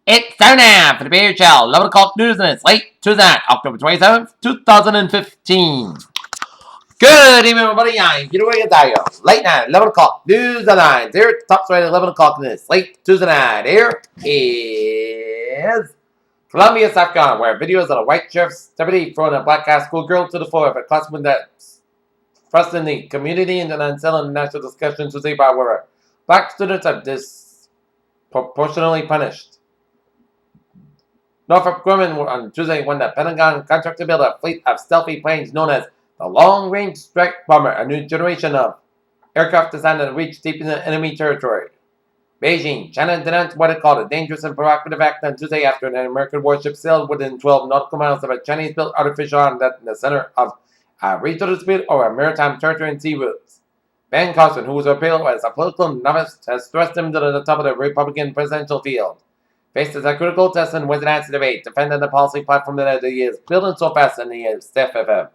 It's time now for the BHL 11 o'clock news, and it's late Tuesday night, October 27th, 2015. Good evening, everybody. I'm Peter Wiggins. Late night, 11 o'clock news headlines. Here at the top right at 11 o'clock this late Tuesday night. Here is Columbia, South Carolina, where videos of a white sheriff's deputy throwing a black high school girl to the floor of a classroom that's thrusting the community into an unsettling national discussion Tuesday about whether black students are disproportionately punished. Northrop Grumman on Tuesday when the Pentagon contracted to build a fleet of stealthy planes known as the Long Range Strike Bomber, a new generation of aircraft designed to reach deep into enemy territory. Beijing, China denounced what it called a dangerous and provocative act on Tuesday after an American warship sailed within 12 nautical miles of a Chinese-built artificial island in the center of a regional dispute over maritime territory and sea routes. Ben Carson, who was appealed as a political novice, has thrust him to the top of the Republican presidential field. Faced as a critical test in Wednesday night's debate, defending the policy platform that he is building so fast and he is stiff of him.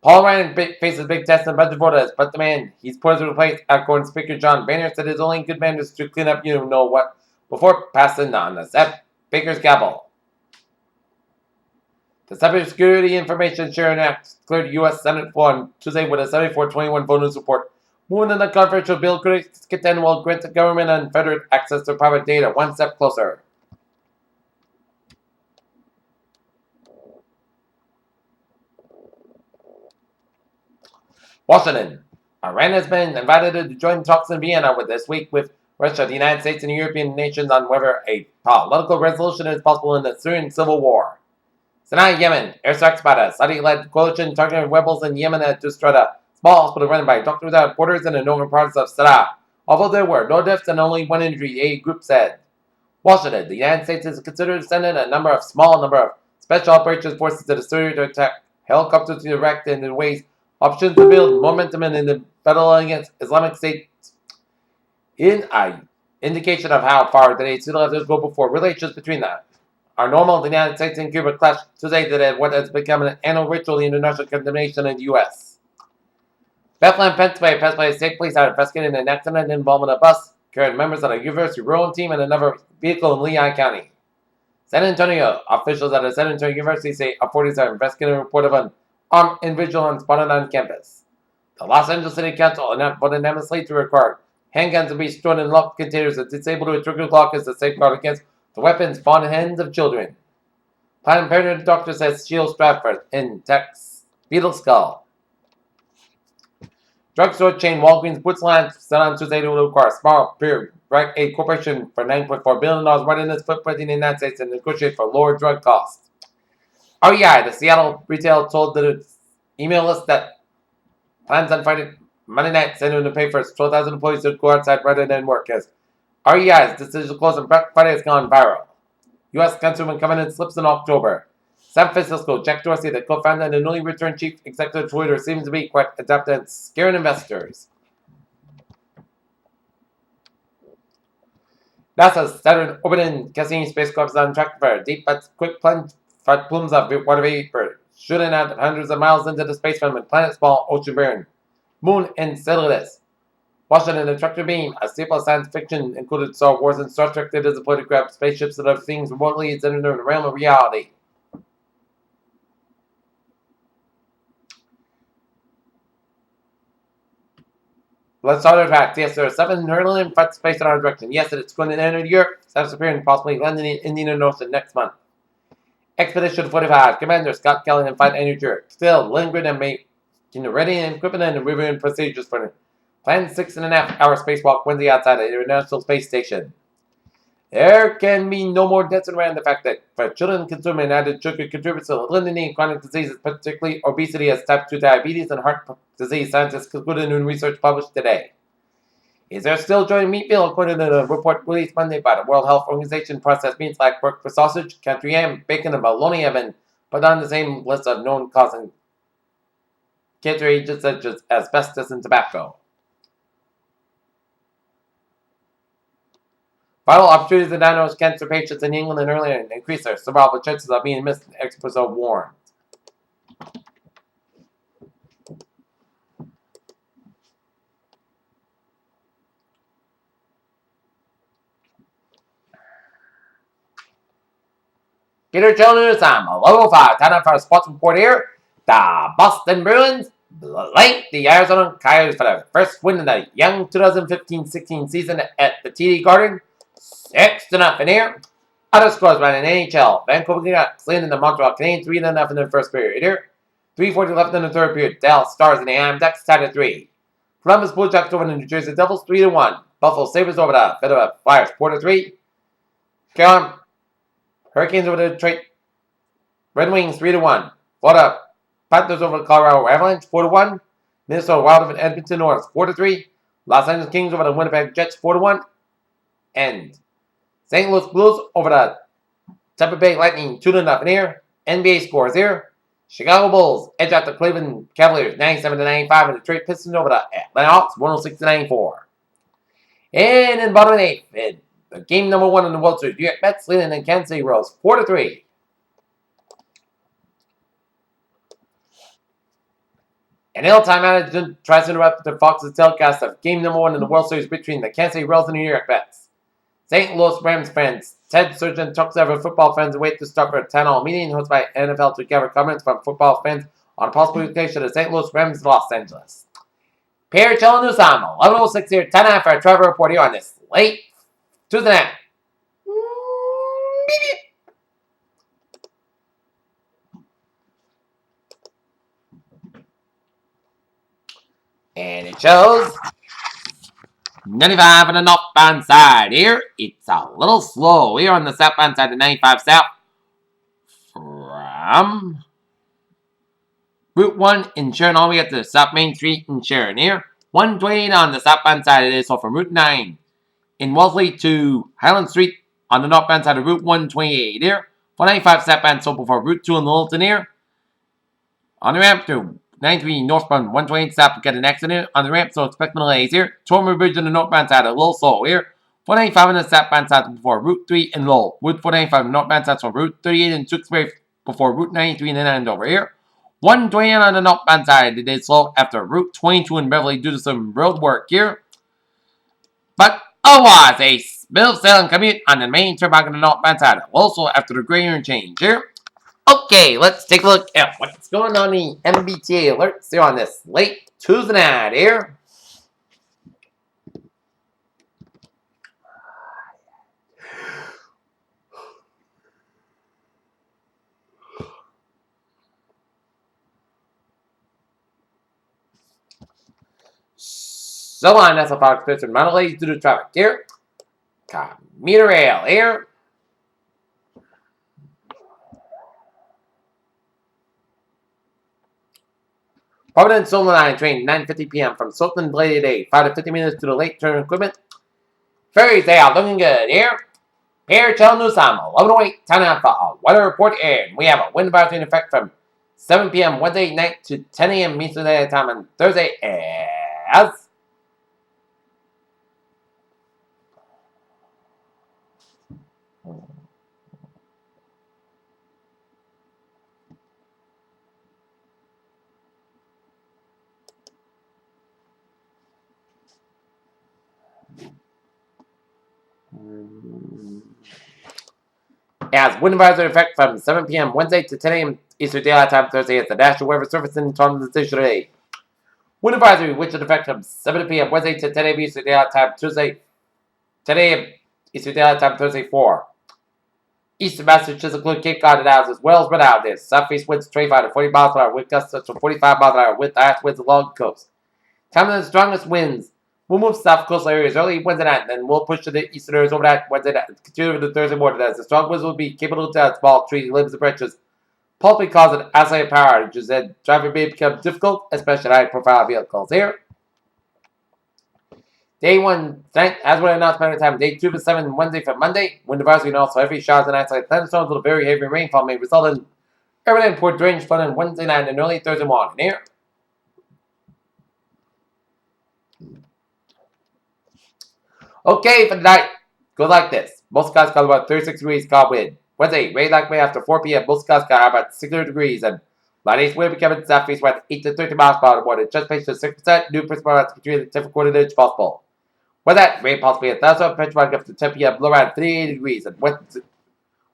Paul Ryan faces big test in budget voters, but the man he's poised to replace outgoing Speaker John Boehner said his only good man is to clean up you know what before passing on the Seth Baker's gavel. The Cybersecurity Information Sharing Act cleared U.S. Senate floor on Tuesday with a 74-21 vote in support. Moving in the controversial bill, critics contend will grant the government unfettered access to private data one step closer. Washington. Iran has been invited to join talks in Vienna this week with Russia, the United States, and European nations on whether a political resolution is possible in the Syrian civil war. Sinai, Yemen. Airstrikes by a Saudi-led coalition targeting rebels in Yemen at destroyed a small hospital run by Doctors Without Borders in the northern parts of Sana'a. Although there were no deaths and only one injury, a group said. Washington. The United States is considered sending a small number of special operations forces to Syria to attack helicopters to Iraq and in ways options to build momentum in the battle against Islamic State in an indication of how far today's two letters go before relations between them are normal. The United States and Cuba clashed today that what has become an annual ritual in international condemnation in the U.S. Bethlehem, Pennsylvania State Police are investigating an accident involving a bus carrying members of a university rowing team and another vehicle in Lehigh County. San Antonio officials at the San Antonio University say authorities are investigating a report of an armed individual spotted on campus. The Los Angeles City Council voted unanimously to require handguns to be stored in locked containers that disabled with trigger lock as a safeguard against the weapons found in hands of children. Planned Parenthood doctor says Shield Stratford in Texas. Beetle Skull. Drugstore chain Walgreens puts line set on Tuesday to require Small Period Rite Aid Corporation for $9.4 billion right in its footprint in the United States and negotiate for lower drug costs. REI, the Seattle retail, told its email list that plans on Friday, Monday night, sending to pay for its 12,000 employees to go outside rather than work as REI's decision to close on Black Friday has gone viral. U.S. Consumer Covenant slips in October. San Francisco, Jack Dorsey, the co-founder and the newly returned chief executive of Twitter, seems to be quite adept at scaring investors. NASA's Saturn orbiting Cassini spacecraft is on track for a deep but quick plunge for plumes of water vapor, shooting out hundreds of miles into the space from a planet-small ocean barren. Moon Enceladus. Washington, the tractor beam, a staple of science fiction, included Star Wars and Star Trek that is a play to grab spaceships and other things remotely is in the realm of reality. Let's start our facts. Yes, there are 7 hurtling fights spaced in our direction. Yes, it's going to enter Europe, South Superior, and possibly landing in Indian Ocean next month. Expedition 45, Commander Scott Kelly and Flight Manager still lingering and making ready and equipment and reviewing procedures for the planned 6.5-hour spacewalk Wednesday outside the International Space Station. There can be no more doubts around the fact that for children consuming added sugar contributes to eliminating chronic diseases, particularly obesity as type 2 diabetes and heart disease, scientists concluded in research published today. Is there still joy in meat meal? According to the report released Monday by the World Health Organization, processed meats like pork for sausage, country ham, bacon, and bologna have been put on the same list of known causing cancer agents such as asbestos and tobacco. Vital opportunities to diagnose cancer patients in England and earlier and increase their survival chances of being missed, experts have warned. Peter Jones, I'm 11:05. Time now for a sports report here. The Boston Bruins blank the Arizona Coyotes for the first win in the young 2015-16 season at the TD Garden. 6-0 here. Other scores by the NHL. Vancouver Canucks leading the Montreal Canadiens 3-0 in the first period here. 3:40 left in the third period. Dallas Stars and the Anaheim Ducks tied at 3. Columbus Blue Jackets over the New Jersey Devils 3-1. Buffalo Sabres over the Philadelphia Flyers 4-3. Carolina Hurricanes over the Detroit Red Wings 3-1. Florida Panthers over the Colorado Avalanche 4-1. Minnesota Wild over the Edmonton Oilers 4-3. Los Angeles Kings over the Winnipeg Jets 4-1. And St. Louis Blues over the Tampa Bay Lightning 2-0 here. NBA scores here. Chicago Bulls edge out the Cleveland Cavaliers 97-95, and Detroit Pistons over the Atlanta Hawks 106-94. And in bottom 8, game number 1 in the World Series, New York Mets leading the Kansas City Royals 4-3. An ill-time manager tries to interrupt the Fox's telecast of game number 1 in the World Series between the Kansas City Royals and the New York Mets. St. Louis Rams fans Ted Surgeon talks over football fans wait to start for a town hall meeting hosted by NFL to gather comments from football fans on a possible location of St. Louis Rams Los Angeles. Pierre Chelanusam, 11:06 here, 10 for a travel report here on this late Tuesday night. And it shows 95 on the northbound side here. It's a little slow here on the southbound side of 95 south from Route 1 in Sharon all the way up to South Main Street in Sharon here. 128 on the southbound side it is, so from Route 9 in Wellesley to Highland Street on the northbound side of Route 128 here. 495 southbound, so before Route 2 in Littleton here. On the ramp to 93 northbound 128 south to get an accident on the ramp, so expect delays here. Tormey Bridge on the northbound side, a little slow here. 495 on the southbound side before Route 3 in Lowell. Route 495 on the northbound side, so Route 38 in Tewksbury before Route 93 in Andover here. 120 on the northbound side, it is slow after Route 22 in Beverly due to some road work here. But otherwise, a smooth sailing commute on the main turnpike on the northbound side, also after the gray interchange here. Okay, let's take a look at what's going on in the MBTA alerts here on this late Tuesday night here. So on, that's a Fox Christian Mondelez due to traffic here. Commuter rail here. Providence Silver Line train 9:50 p.m. from Sultan late today. 5 to 50 minutes to the late turn equipment. Ferries they are looking good here. Pierre Chelanusam, 11:08, time now for a weather report and we have a wind advisory in effect from 7 p.m. Wednesday night to 10 a.m. Eastern Daylight Time on Thursday as wind advisory in effect from 7 p.m. Wednesday to 10 a.m. Eastern Daylight Time Thursday as the National Weather Service in Toronto Station today. Wind advisory which will effect from 7 p.m. Wednesday to 10 a.m. Eastern Daylight Time Tuesday, 10 a.m. Eastern Daylight Time Thursday 4. Eastern Massachusetts include Cape Cod and Isles as well as Rhode Island. Southeast winds 25 to 40 miles per hour, wind gusts up to 45 miles per hour with highest winds along the coast. Time of the strongest winds will move south coastal areas early Wednesday night, and then we'll push to the eastern areas over that Wednesday night. Continue to Thursday morning as the strong winds will be capable to small trees, limbs, and branches, possibly causing isolated power outages and driving may become difficult, especially in high-profile vehicles here. Day 1 tonight, as we're announced by the time, day 2 to 7 Wednesday for Monday. Wind advisory and also heavy showers and isolated thunderstorms with a very heavy rainfall may result in everyday poor drainage flooding on Wednesday night and early Thursday morning here. Okay, for the night, goes like this. Most skies got about 36 degrees calm wind. Wednesday, rain likely after 4 p.m. Most skies got about 600 degrees and light east wind becoming southeast wind 8 to 30 miles per hour. Water just paced to 6%. New principal amounts between the 10 inch possible. With that, rain possibly a thunderstorm. Pressure mark up to 10 p.m. Low around 38 degrees and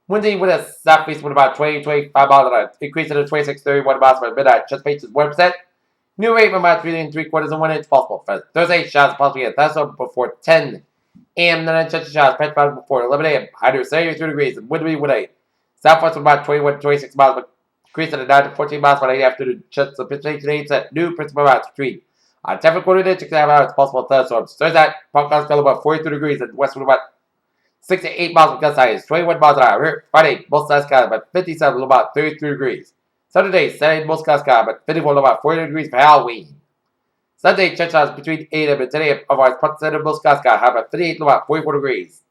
Wednesday with a southeast wind about 20, 25 miles an hour. Increase to 26, 31 miles per minute. Chest pace is 1%. New rate from about 3 and 3/4 and 1 inch possible. For Thursday, showers possibly at thunderstorm before 10 a.m. Then chance of showers patch before 11 a.m. High to 73 degrees and windy with a southwest from about 21 to 26 miles, but increase to 9 to 14 miles per hour after the chance of precipitation 8%. New principal amounts between 10 quarter to 6 hours possible thunderstorms. Thursday, Pocahontas fell about 42 degrees and west wind about 6 to 8 miles of gust high is 21 miles an hour. Friday, most skies about 57 about 33 degrees. Saturday, most skies about 54 about 40 degrees for Halloween. Sunday, chance showers between 8 and 10 a.m. Otherwise, parts of most skies have about 58 about 44 degrees.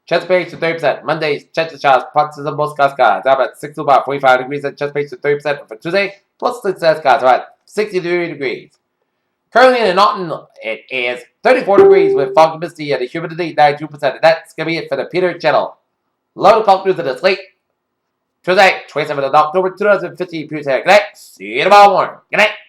Chance base to 30%. Monday, chance of showers, parts of most skies about 6 to about 45 degrees and chance base to 30%. For Tuesday, most skies about 63 degrees. Currently in Naughton, it is 34 degrees with fog and misty and the humidity 92%. And that's going to be it for the Peter Channel. Load of pop news of this late Tuesday, 27th of October 2015. Peter, good night. See you tomorrow morning. Good night.